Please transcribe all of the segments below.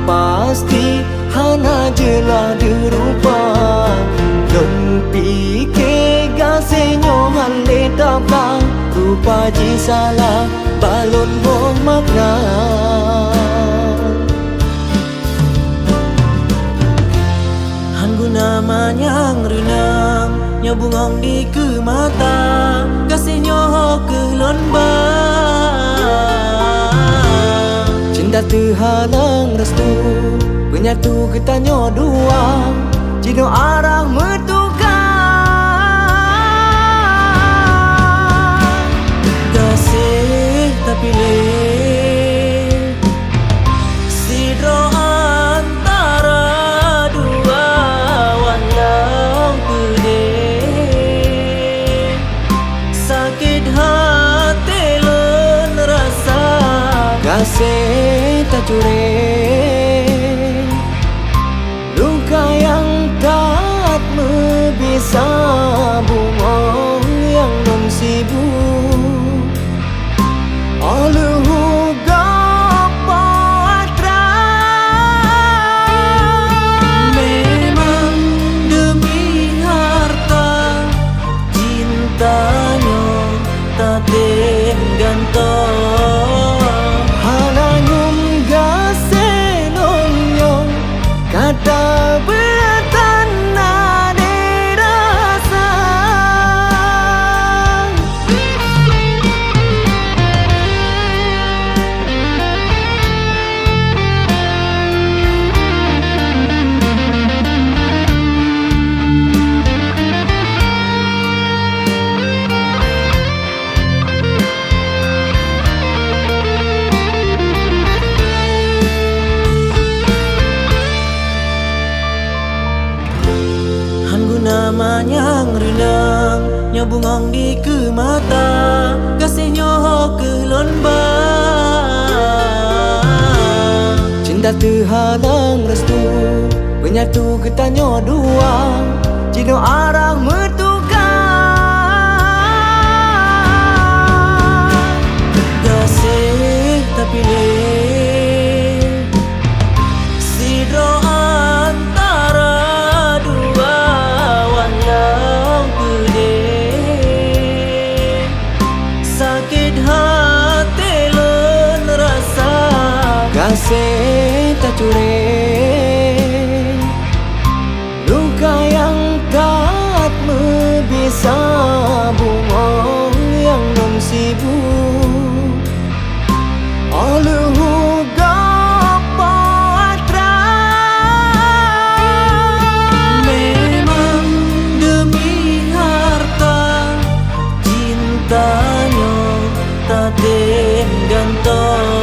pasti hana jelah dirupa. Lon pikir gasenyo hale tapla, rupa ji salah balon hong makna. Han guna manyang renang nyabungong di ke mata, gasenyo ke lon ba. Cinta terhalang restu, menyatu ketanyo dua, cino arah bertukar. Kasih tak pilih, sidro antara dua, walau pedih, sakit hati lon rasa. Kasih tak curi, luka yang tak bisa bungong yang non sibuk. Aluhu gapo atra, memang demi harta cintanya tak gantung. Kata beatan ada rasa. Namanya renang nyabungong di ke mata, kasihnya ke lon ba. Cinta terhalang restu, menyatu ketanyo dua, cino arah bertukar. Kasih tak pilih, sidro kasih tak curi, luka yang tak bisa bungong yang non sibuk. Aluhu gapo atra, memang demi harta cintanya tak gantung.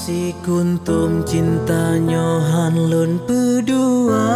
si kuntum cintanya han lun berdua.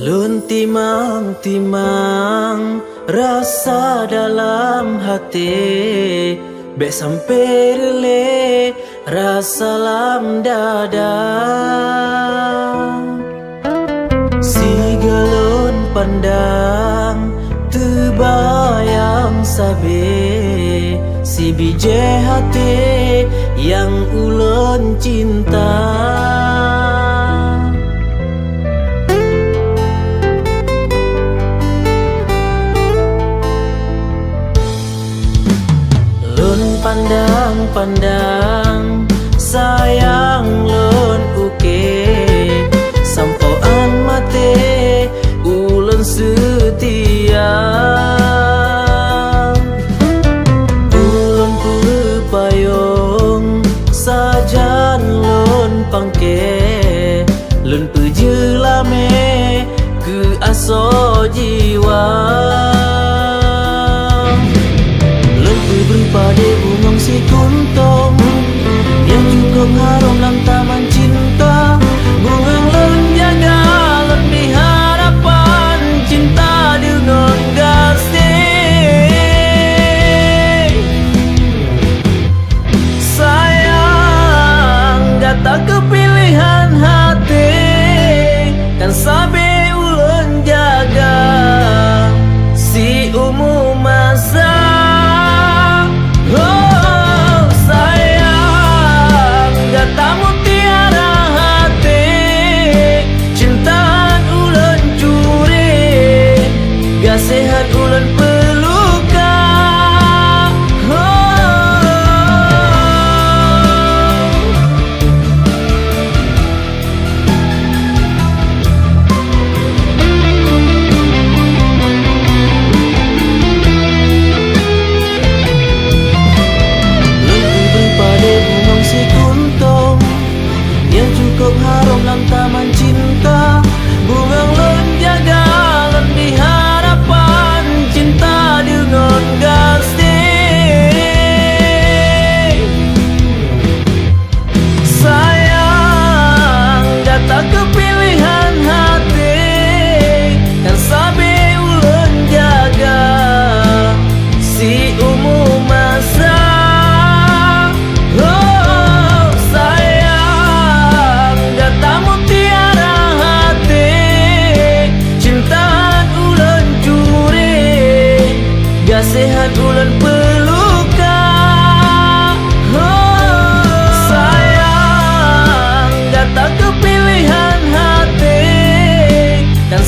Lun timang-timang rasa dalam hati, bek sampai rele rasa lam dada. Si galon pandang terbayang sabe, si bije hati yang ulun cinta. Pandang-pandang sayang lun uke, sampauan mate ulun setia. Ulun pepayung sajan lun pangke, lun pejelame ke aso jiwa. Pada bunga si kuntum yang cukup harum dalam taman cinta. Bunga lun jaga lun di harapan cinta dengan kasih. Sayang gata kepilihan hati, kan sabe ulun jaga si umum masa. Sehat ulan peluka. Lebih pada bunga si kuntum yang cukup harum dalam taman cinta. Bunga lun jaga lun diharapan cinta dengan kasih. Sayang data kepilihan hati, kan sabe ulun jaga si umum masa. Oh sayang data mutiara hati, cinta ulun curi, gak sehat ulun peluka. Oh sayang gak tak kepilihan hati, kan